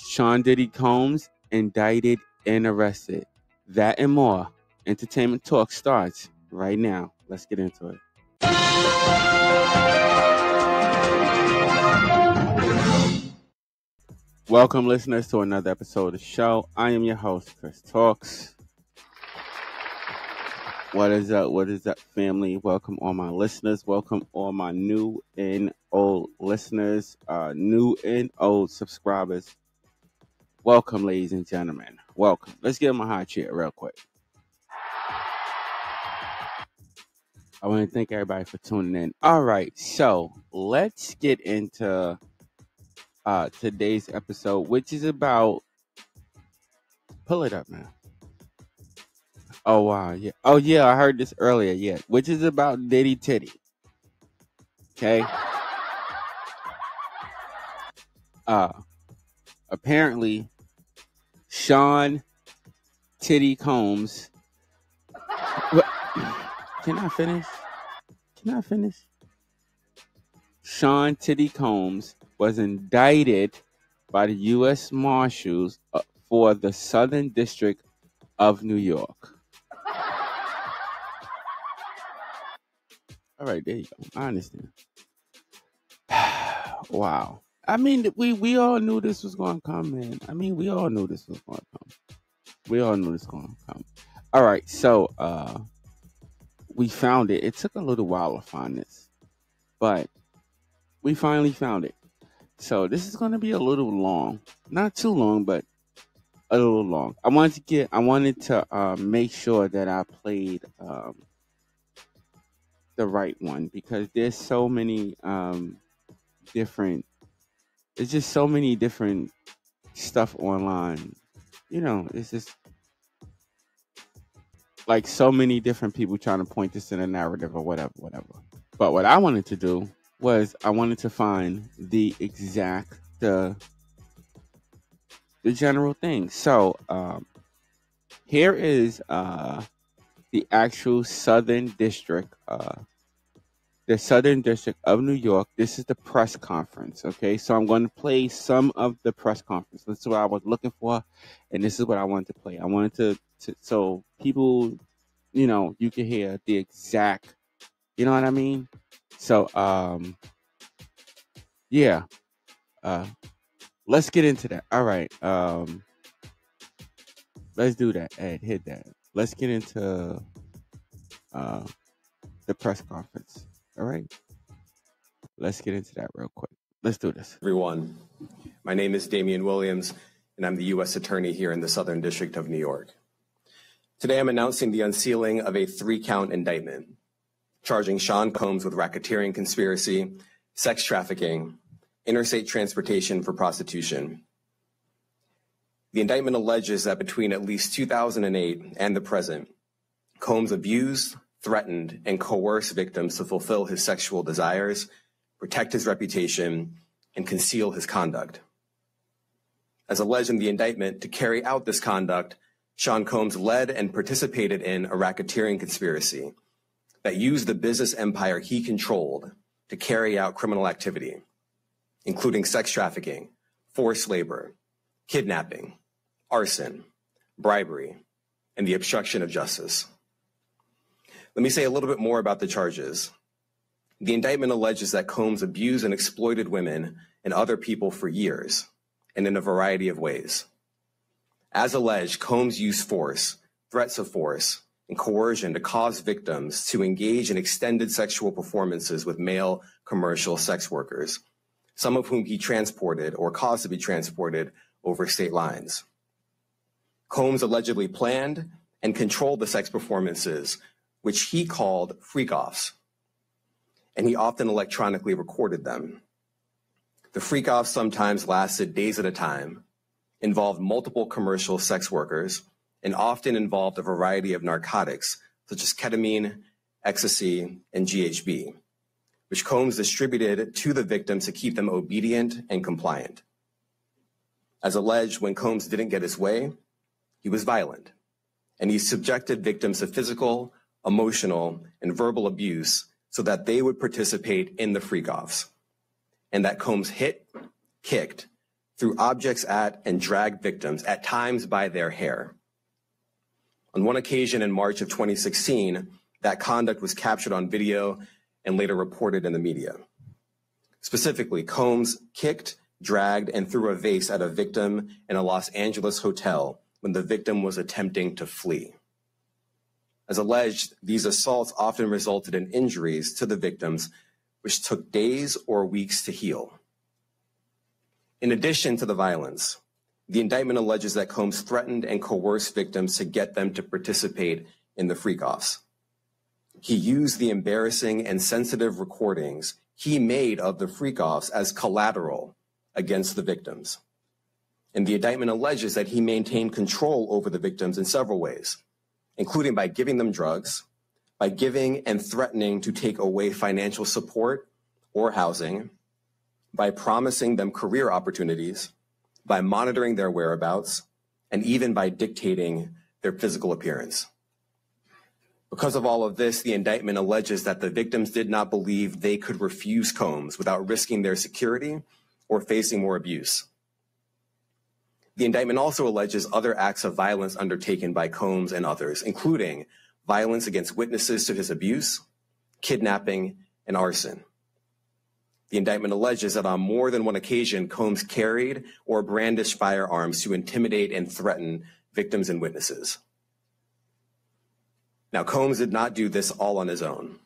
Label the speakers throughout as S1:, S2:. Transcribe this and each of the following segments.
S1: Sean Diddy Combs indicted and arrested. That and more. Entertainment Talk starts right now. Let's get into it. Welcome, listeners, to another episode of the show. I am your host, Chris Talks. What is up? What is up, family? Welcome all my listeners. Welcome all my new and old listeners, new and old subscribers. Welcome, ladies and gentlemen. Welcome. Let's give them a hot chair real quick. I want to thank everybody for tuning in. All right, so let's get into today's episode, which is about... Pull it up, man. Oh, wow. Yeah. Oh, yeah, I heard this earlier. Yeah, which is about Diddy Titty. Okay. Apparently, Sean Titty Combs. Can I finish? Sean Titty Combs was indicted by the U.S. Marshals for the Southern District of New York. All right, there you go. I understand. Wow. I mean, we all knew this was going to come, man. We all knew this was going to come. All right, so we found it. It took a little while to find this, but we finally found it. So this is going to be a little long. Not too long, but a little long. I wanted to make sure that I played the right one, because there's so many different... It's just so many different stuff online. You know, it's just like so many different people trying to point this in a narrative or whatever. But what I wanted to do was I wanted to find the exact, the general thing. So here is the actual Southern District, the Southern District of New York. This is the press conference, okay? So I'm going to play some of the press conference. This is what I was looking for, and this is what I wanted to play. I wanted to so people, you know, you can hear the exact, you know what I mean? So, yeah. Let's get into that. All right. Let's do that. Ed, hit that. Let's get into the press conference. All right. Let's get into that real quick. Let's do this.
S2: Everyone, my name is Damian Williams, and I'm the U.S. Attorney here in the Southern District of New York. Today, I'm announcing the unsealing of a 3-count indictment, charging Sean Combs with racketeering conspiracy, sex trafficking, interstate transportation for prostitution. The indictment alleges that between at least 2008 and the present, Combs abused, threatened, and coerced victims to fulfill his sexual desires, protect his reputation, and conceal his conduct. As alleged in the indictment, to carry out this conduct, Sean Combs led and participated in a racketeering conspiracy that used the business empire he controlled to carry out criminal activity, including sex trafficking, forced labor, kidnapping, arson, bribery, and the obstruction of justice. Let me say a little bit more about the charges. The indictment alleges that Combs abused and exploited women and other people for years, and in a variety of ways. As alleged, Combs used force, threats of force, and coercion to cause victims to engage in extended sexual performances with male commercial sex workers, some of whom he transported or caused to be transported over state lines. Combs allegedly planned and controlled the sex performances, which he called freak-offs, and he often electronically recorded them. The freak-offs sometimes lasted days at a time, involved multiple commercial sex workers, and often involved a variety of narcotics, such as ketamine, ecstasy, and GHB, which Combs distributed to the victims to keep them obedient and compliant. As alleged, when Combs didn't get his way, he was violent, and he subjected victims to physical, emotional, and verbal abuse so that they would participate in the freak-offs, and that Combs hit, kicked, threw objects at and dragged victims, at times by their hair. On one occasion in March of 2016, that conduct was captured on video and later reported in the media. Specifically, Combs kicked, dragged, and threw a vase at a victim in a Los Angeles hotel when the victim was attempting to flee. As alleged, these assaults often resulted in injuries to the victims, which took days or weeks to heal. In addition to the violence, the indictment alleges that Combs threatened and coerced victims to get them to participate in the freak-offs. He used the embarrassing and sensitive recordings he made of the freak-offs as collateral against the victims. And the indictment alleges that he maintained control over the victims in several ways, including by giving them drugs, by giving and threatening to take away financial support or housing, by promising them career opportunities, by monitoring their whereabouts, and even by dictating their physical appearance. Because of all of this, the indictment alleges that the victims did not believe they could refuse Combs without risking their security or facing more abuse. The indictment also alleges other acts of violence undertaken by Combs and others, including violence against witnesses to his abuse, kidnapping, and arson. The indictment alleges that on more than one occasion, Combs carried or brandished firearms to intimidate and threaten victims and witnesses. Now, Combs did not do this all on his own.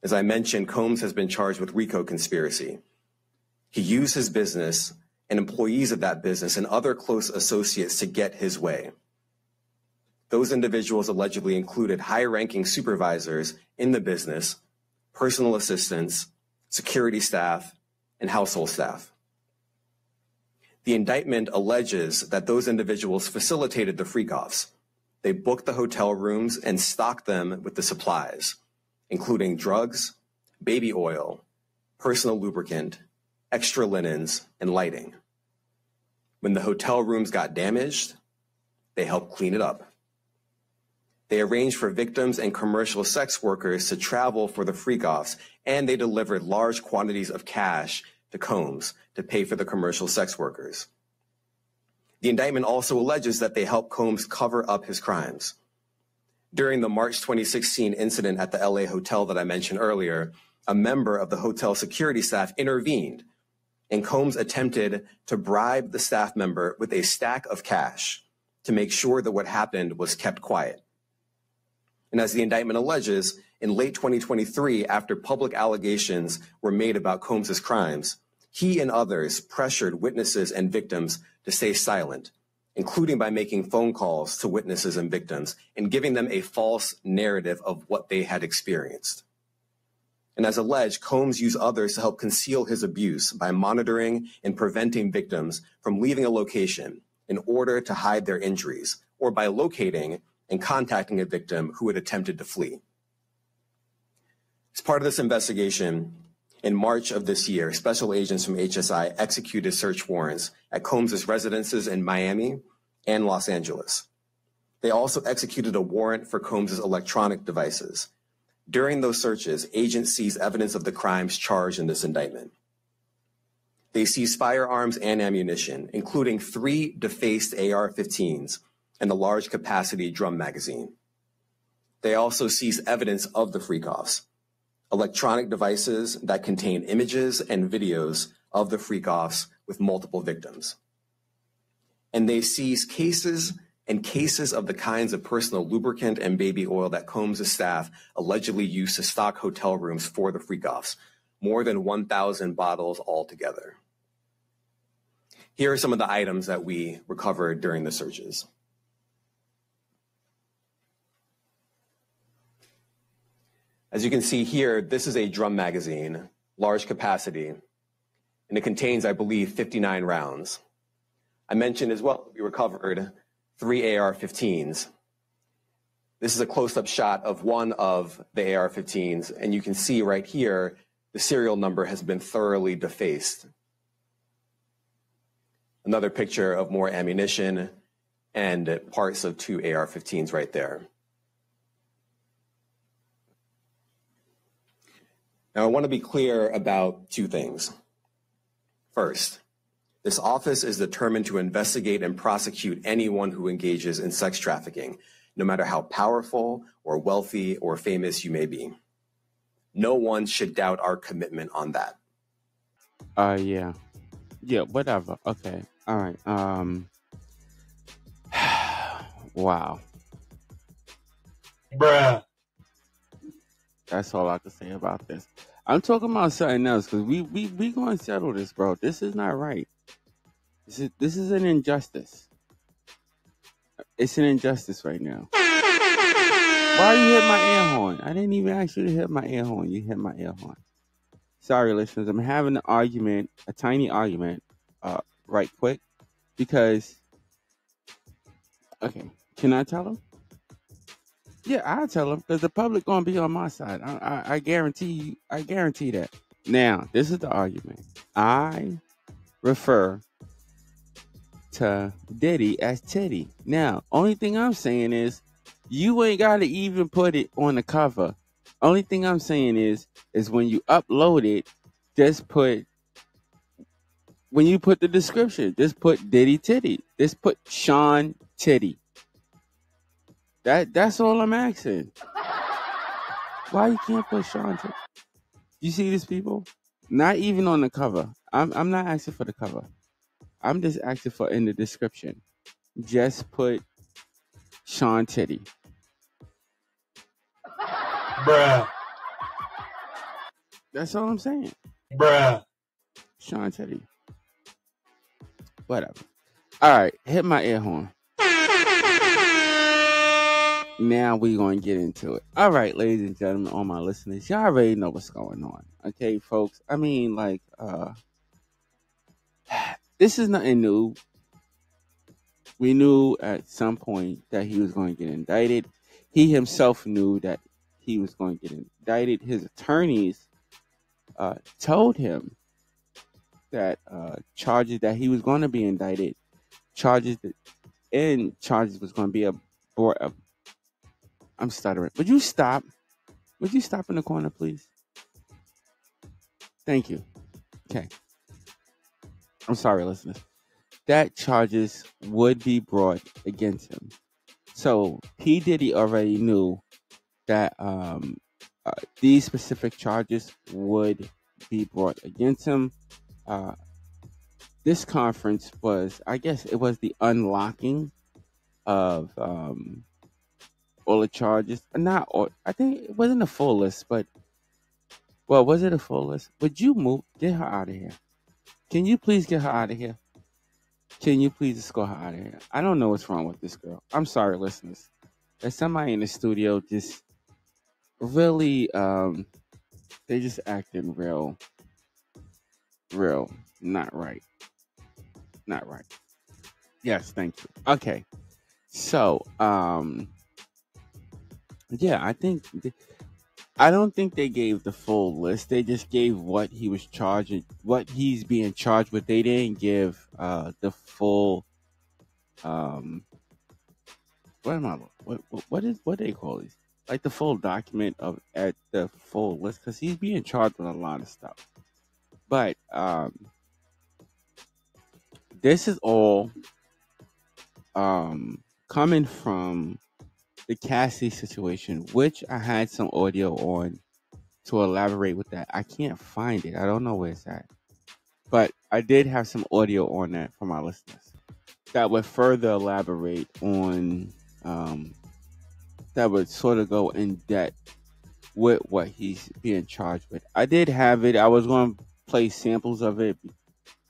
S2: As I mentioned, Combs has been charged with RICO conspiracy. He used his business and employees of that business and other close associates to get his way. Those individuals allegedly included high-ranking supervisors in the business, personal assistants, security staff, and household staff. The indictment alleges that those individuals facilitated the freak-offs. They booked the hotel rooms and stocked them with the supplies, including drugs, baby oil, personal lubricant, extra linens, and lighting. When the hotel rooms got damaged, they helped clean it up. They arranged for victims and commercial sex workers to travel for the freak-offs, and they delivered large quantities of cash to Combs to pay for the commercial sex workers. The indictment also alleges that they helped Combs cover up his crimes. During the March 2016 incident at the LA hotel that I mentioned earlier, a member of the hotel security staff intervened, and Combs attempted to bribe the staff member with a stack of cash to make sure that what happened was kept quiet. And as the indictment alleges, in late 2023, after public allegations were made about Combs's crimes, he and others pressured witnesses and victims to stay silent, including by making phone calls to witnesses and victims and giving them a false narrative of what they had experienced. And as alleged, Combs used others to help conceal his abuse by monitoring and preventing victims from leaving a location in order to hide their injuries, or by locating and contacting a victim who had attempted to flee. As part of this investigation, in March of this year, special agents from HSI executed search warrants at Combs's residences in Miami and Los Angeles. They also executed a warrant for Combs's electronic devices. During those searches, agents seized evidence of the crimes charged in this indictment. They seized firearms and ammunition, including 3 defaced AR-15s and a large capacity drum magazine. They also seized evidence of the freak-offs, electronic devices that contain images and videos of the freak-offs with multiple victims. And they seized cases and cases of the kinds of personal lubricant and baby oil that Combs' staff allegedly used to stock hotel rooms for the freak-offs, more than 1,000 bottles altogether. Here are some of the items that we recovered during the searches. As you can see here, this is a drum magazine, large capacity, and it contains, I believe, 59 rounds. I mentioned as well, we recovered 3 AR-15s. This is a close-up shot of one of the AR-15s, and you can see right here, the serial number has been thoroughly defaced. Another picture of more ammunition and parts of 2 AR-15s right there. Now, I want to be clear about 2 things. First, This office is determined to investigate and prosecute anyone who engages in sex trafficking, no matter how powerful or wealthy or famous you may be. No one should doubt our commitment on that.
S1: Yeah. Yeah, whatever. Okay. All right. Wow.
S3: Bruh.
S1: That's all I can say about this. I'm talking about something else because we going to settle this, bro. This is not right. This is an injustice. It's an injustice right now. Why you hit my air horn? I didn't even ask you to hit my air horn. You hit my air horn. Sorry, listeners. I'm having an argument, a tiny argument, right quick, because. Okay, can I tell him? Yeah, I'll tell him because the public gonna be on my side. I guarantee you. I guarantee that. Now, this is the argument. I refer to Diddy as Titty. Now, only thing I'm saying is you ain't gotta even put it on the cover. Only thing I'm saying is when you upload it, just put when you put the description, just put Diddy Titty. Just put Sean Titty. That's all I'm asking. Why you can't put Sean Titty? You see these people? Not even on the cover. I'm not asking for the cover. I'm just asking for in the description. Just put Sean Titty.
S3: Bruh.
S1: That's all I'm saying.
S3: Bruh.
S1: Sean Titty. Whatever. All right, hit my air horn. Now we're going to get into it. All right, ladies and gentlemen, all my listeners, y'all already know what's going on. Okay, folks? I mean, like, this is nothing new. We knew at some point that he was going to get indicted. He himself knew that he was going to get indicted. His attorneys told him that charges that he was going to be indicted, charges was going to be brought up. I'm stuttering. Would you stop? Would you stop in the corner, please? Thank you. Okay. I'm sorry, listeners. That charges would be brought against him. So P. Diddy already knew that these specific charges would be brought against him. This conference was, I guess it was the unlocking of all the charges. Not all, I think it wasn't a full list, but, well, was it a full list? Would you move? Get her out of here. Can you please get her out of here? Can you please escort her out of here? I don't know what's wrong with this girl. I'm sorry, listeners. There's somebody in the studio just really, they just acting real, not right. Not right. Yes, thank you. Okay. So, yeah, I don't think they gave the full list. They just gave what he was charged, what he's being charged with. They didn't give the full what do they call these? Like the full document of at the full list, because he's being charged with a lot of stuff. But this is all coming from the Cassie situation, which I had some audio on to elaborate with that. I can't find it. I don't know where it's at. But I did have some audio on that for my listeners that would further elaborate on, that would sort of go in depth with what he's being charged with. I did have it. I was going to play samples of it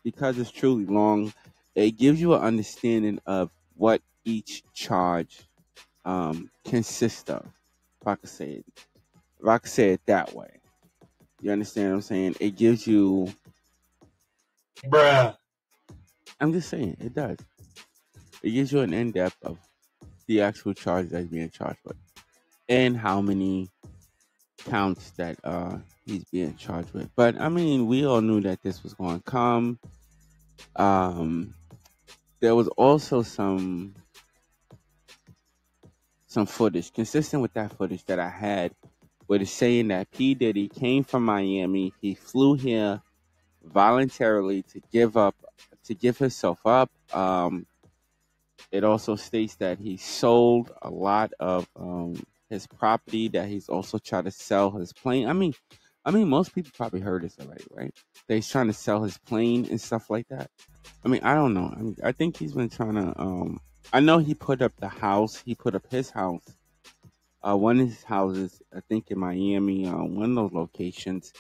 S1: because it's truly long. It gives you an understanding of what each charge consists of. If I could say it that way. You understand what I'm saying? It gives you...
S3: Bruh.
S1: I'm just saying, it does. It gives you an in-depth of the actual charge that's being charged with and how many counts that he's being charged with. But, I mean, we all knew that this was going to come. There was also some footage, consistent with that footage that I had, where it's saying that P. Diddy came from Miami. He flew here voluntarily to give up to give himself up. It also states that he sold a lot of his property, that he's also trying to sell his plane. I mean, most people probably heard this already, right? That he's trying to sell his plane and stuff like that. I mean, I don't know. I think he's been trying to. I know he put up the house. He put up his house. One of his houses, I think in Miami, one of those locations.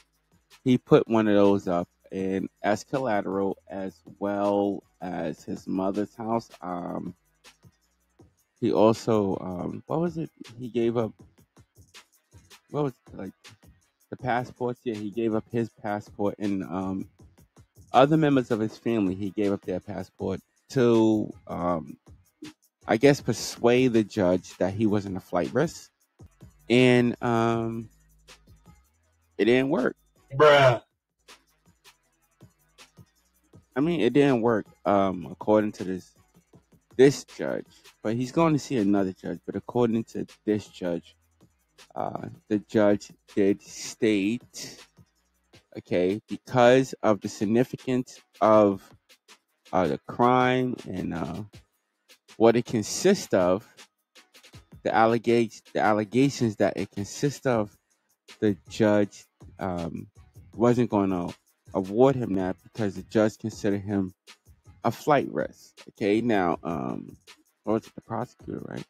S1: He put one of those up, and as collateral, as well as his mother's house. He also, what was it? He gave up. What was it, like the passports? Yeah, he gave up his passport, and other members of his family. He gave up their passport to, I guess, persuade the judge that he wasn't a flight risk, and it didn't work.
S3: Bruh.
S1: I mean, it didn't work, according to this judge. But he's going to see another judge. But according to this judge, the judge did state, okay, because of the significance of the crime and what it consists of, the allegations that it consists of, the judge wasn't going to award him that because the judge considered him a flight risk. Okay, now, or was it the prosecutor, right?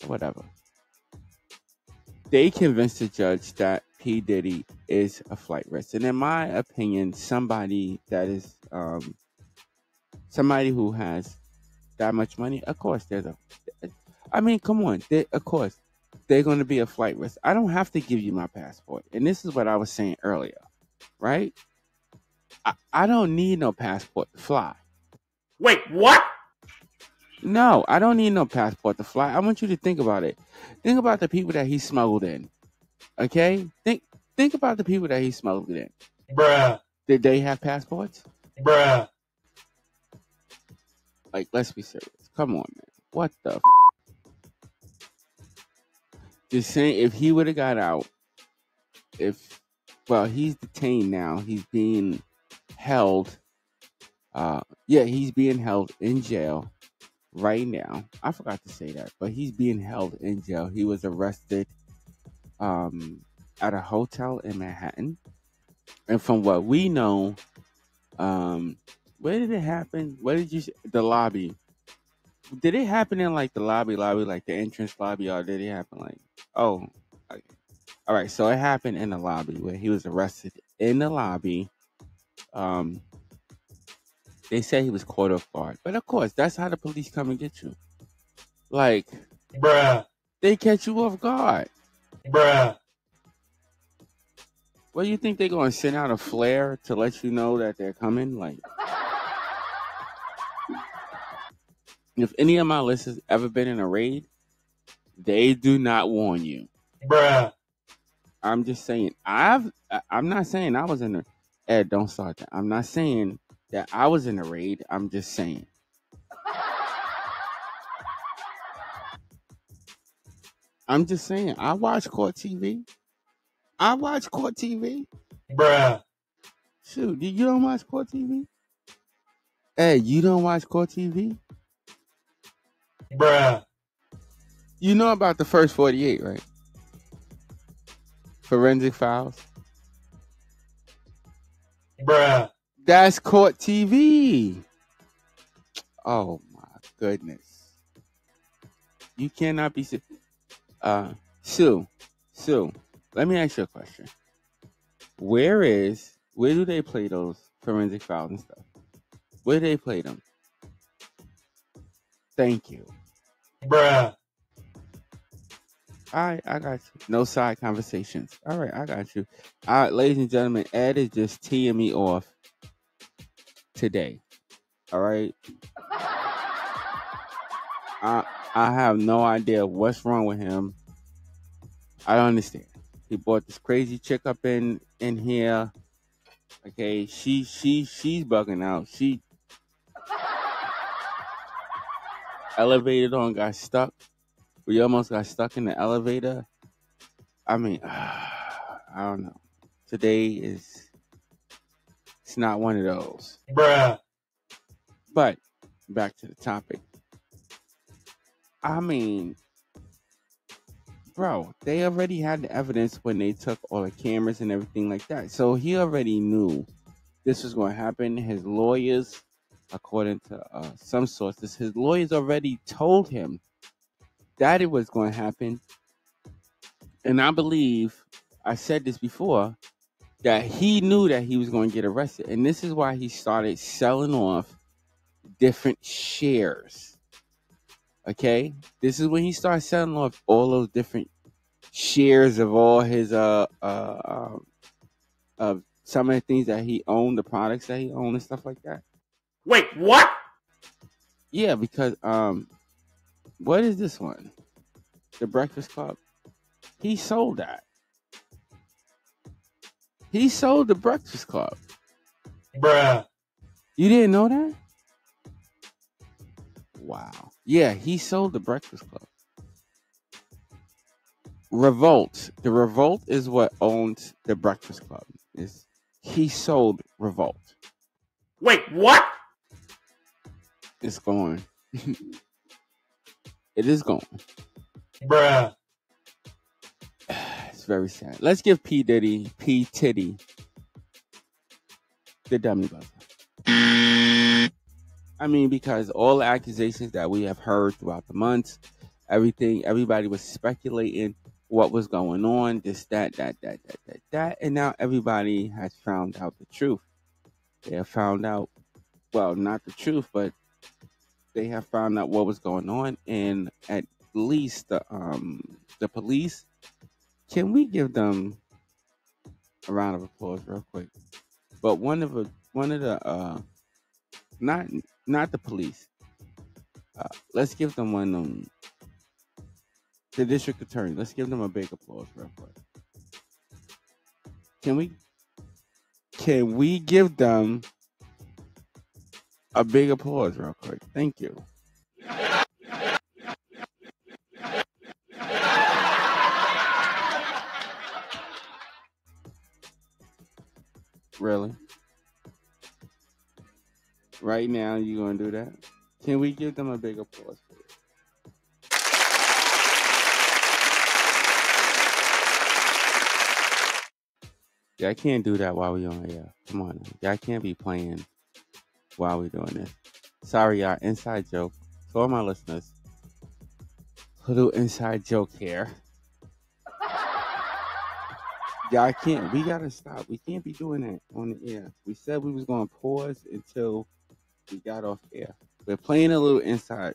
S1: Whatever. They convinced the judge that P. Diddy is a flight risk. And in my opinion, somebody that is, somebody who has that much money, of course, I mean, come on. Of course, they're going to be a flight risk. I don't have to give you my passport. And this is what I was saying earlier, right? I don't need no passport to fly.
S3: Wait, what?
S1: No, I don't need no passport to fly. I want you to think about it. Think about the people that he smuggled in. Okay? Think about the people that he smuggled in.
S3: Bruh.
S1: Did they have passports?
S3: Bruh.
S1: Like, let's be serious. Come on, man. What the Just saying, if he would have got out, he's detained now. He's being held. He's being held in jail right now. I forgot to say that, but he's being held in jail. He was arrested at a hotel in Manhattan. And from what we know, where did it happen? The lobby? Did it happen in like the lobby, like the entrance lobby, or did it happen like, okay. All right, so it happened in the lobby where he was arrested in the lobby. They said he was caught off guard, but of course, that's how the police come and get you. Like,
S3: Bruh.
S1: they catch you off guard.
S3: Bruh.
S1: What do you think they're going to send out a flare to let you know that they're coming? Like, if any of my listeners ever been in a raid, they do not warn you.
S3: Bruh.
S1: I'm just saying, I'm not saying I was in a, Ed, don't start that. I'm not saying that I was in a raid. I'm just saying. I watch court TV.
S3: Bruh.
S1: Shoot, you don't watch court TV? Ed, you don't watch court TV?
S3: Bruh.
S1: You know about the first 48, right? Forensic Files.
S3: Bruh.
S1: That's court TV. Oh my goodness. You cannot be Sue, let me ask you a question. Where do they play those Forensic Files and stuff? Where do they play them? Thank you.
S3: Bruh.
S1: All right, I got you. No side conversations. All right, I got you. All right, ladies and gentlemen, Ed is just teeing me off today. All right. I have no idea what's wrong with him. I don't understand. He brought this crazy chick up in here. Okay, she's bugging out. She elevated on, got stuck. We almost got stuck in the elevator. I mean, I don't know. Today it's not one of those.
S3: Bruh.
S1: But back to the topic. I mean, bro, they already had the evidence when they took all the cameras and everything like that. So he already knew this was going to happen. His lawyers, according to some sources, his lawyers already told him that it was going to happen. And I believe I said this before, that he knew that he was going to get arrested. And this is why he started selling off different shares. Okay? This is when he started selling off all those different shares of all his of some of the things that he owned, the products that he owned and stuff like that.
S3: Wait, what?
S1: Yeah, because what is this one? The Breakfast Club. He sold that. He sold the Breakfast Club.
S3: Bruh.
S1: You didn't know that? Wow. Yeah, he sold the Breakfast Club. Revolt. The Revolt is what owns the Breakfast Club. He sold Revolt.
S3: Wait, what?
S1: It's gone. It is gone.
S3: Bruh.
S1: It's very sad. Let's give P. Titty, the dummy buzzer. I mean, because all the accusations that we have heard throughout the months, everybody was speculating what was going on, this, that, and now everybody has found out the truth. They have found out, well, not the truth, but they have found out what was going on, and at least the police. Can we give them a round of applause real quick? But one of the not the police. Let's give them one. The district attorney. Let's give them a big applause real quick. Can we give them a big applause real quick? Thank you. Really? Right now, you gonna do that? Can we give them a big applause for it? Yeah, I can't do that while we on air. Come on, y'all can't be playing while we're doing this. Sorry, y'all. Inside joke. To all my listeners, little inside joke here. Y'all can't. We gotta stop. We can't be doing that on the air. We said we was gonna pause until we got off air. We're playing a little inside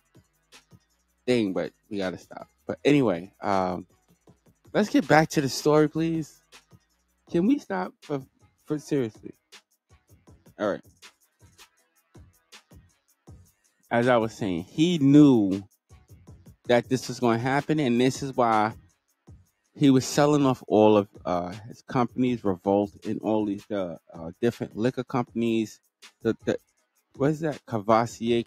S1: thing, but we gotta stop. But anyway, let's get back to the story, please. Can we stop for seriously? All right. As I was saying, he knew that this was going to happen, and this is why he was selling off all of his companies, Revolt, and all these different liquor companies. What is that? Cavassier,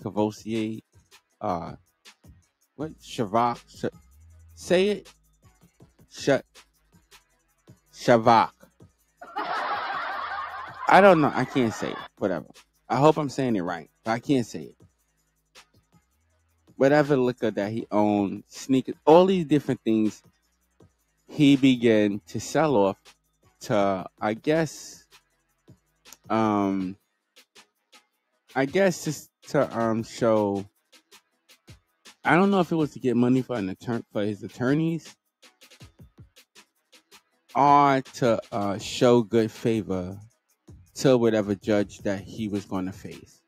S1: what? Shavak? Say it. Shavak. I don't know. I can't say it. Whatever. I hope I'm saying it right, but I can't say it. Whatever liquor that he owned, sneakers, all these different things, he began to sell off to, I guess just to show. I don't know if it was to get money for his attorneys, or to show good favor to whatever judge that he was going to face.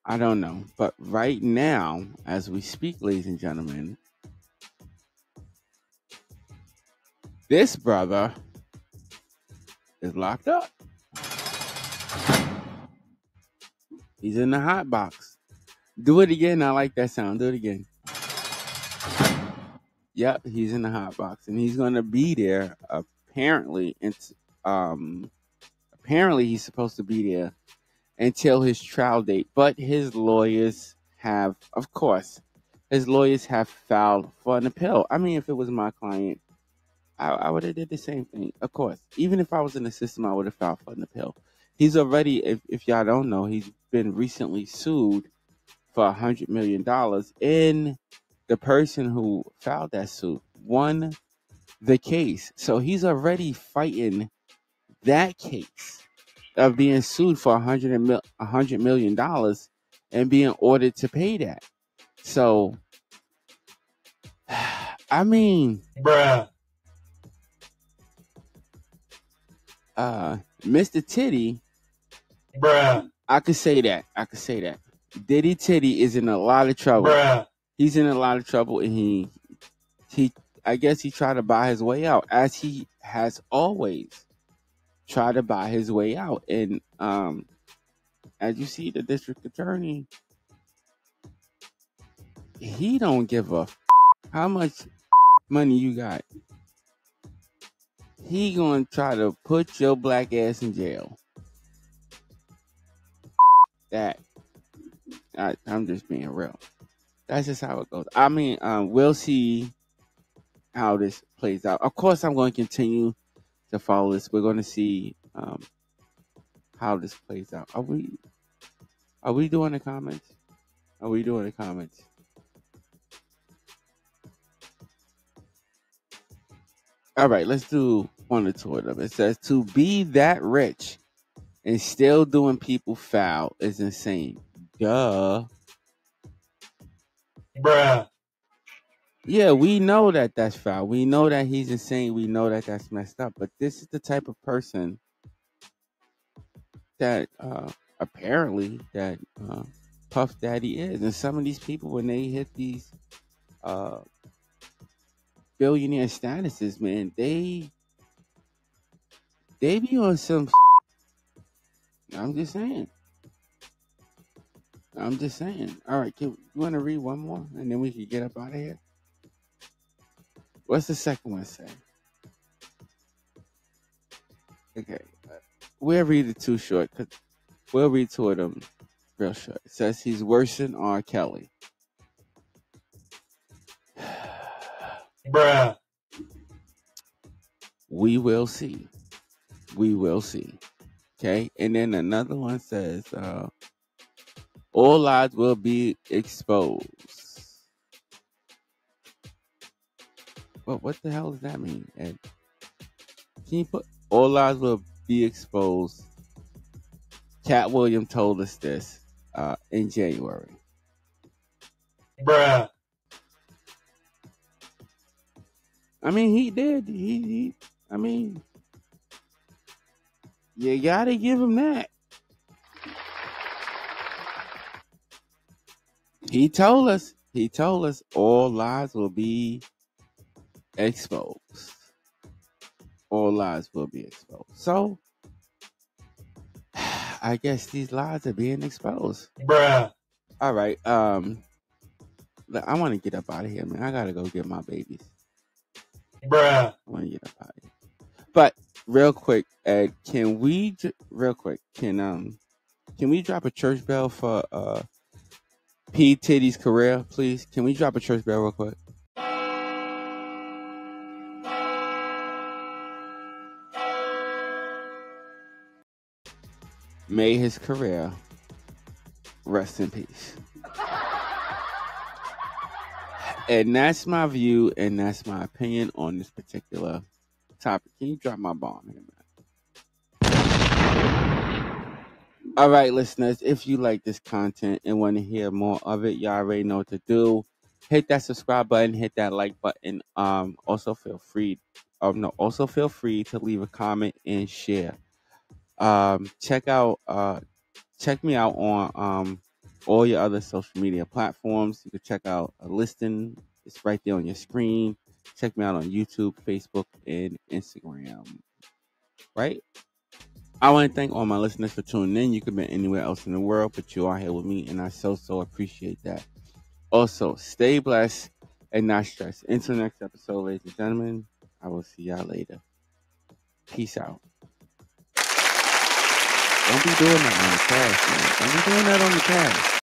S1: I don't know. But right now, as we speak, ladies and gentlemen, this brother is locked up. He's in the hot box. Do it again. I like that sound. Do it again. Yep, he's in the hot box, and he's going to be there. Apparently, apparently he's supposed to be there until his trial date. But his lawyers have, of course, filed for an appeal. I mean, if it was my client, I would have did the same thing. Of course, even if I was in the system, I would have filed for an appeal. He's already, if y'all don't know, he's been recently sued for $100 million. And the person who filed that suit won the case. So he's already fighting that case of being sued for $100 million and being ordered to pay that. So, I mean,
S3: Bruh.
S1: Mr. Titty,
S3: Bruh.
S1: I could say that. Diddy Titty is in a lot of trouble.
S3: Bruh.
S1: He's in a lot of trouble, and he I guess he tried to buy his way out, as he has always tried to buy his way out. And as you see, the district attorney, he don't give a how much money you got. He gonna try to put your black ass in jail. That I'm just being real. That's just how it goes. I mean, we'll see how this plays out. Of course, I'm going to continue to follow this. We're going to see how this plays out. Are we doing the comments? Are we doing the comments? All right, let's do one or two of them. It says, to be that rich and still doing people foul is insane. Duh.
S3: Bruh.
S1: Yeah, we know that that's foul. We know that he's insane. We know that that's messed up. But this is the type of person that apparently that Puff Daddy is. And some of these people, when they hit these billionaire statuses, man, they be on some. I'm just saying. All right, you want to read one more, and then we can get up out of here? What's the second one say? Okay, we'll read it too short. We'll read two of them real short. It says he's worse than R. Kelly.
S3: Bruh.
S1: We will see. We will see. Okay, and then another one says, all lies will be exposed. Well, what the hell does that mean, Ed? Can you put all lies will be exposed? Cat Williams told us this in January.
S3: Bruh.
S1: I mean, he did. I mean, you gotta give him that. He told us all lies will be exposed. All lies will be exposed. So, I guess these lies are being exposed.
S3: Bruh.
S1: All right. I want to get up out of here, man. I gotta go get my babies.
S3: Bruh.
S1: I want to get up out of here. But real quick, Ed, can we can we drop a church bell for P Titty's career, please? Can we drop a church bell real quick? May his career rest in peace. And that's my view and that's my opinion on this particular topic. Can you drop my bomb here, man? All right, listeners, if you like this content and want to hear more of it, y'all already know what to do. Hit that subscribe button, hit that like button. Also feel free to leave a comment and share. Check me out on all your other social media platforms. You can check out a listing. It's right there on your screen. Check me out on YouTube, Facebook, and Instagram. Right? I want to thank all my listeners for tuning in. You could be anywhere else in the world, but you are here with me, and I so appreciate that. Also, stay blessed and not stressed. Until next episode, ladies and gentlemen, I will see y'all later. Peace out. Don't be doing that on the cast, man. Don't be doing that on the cast.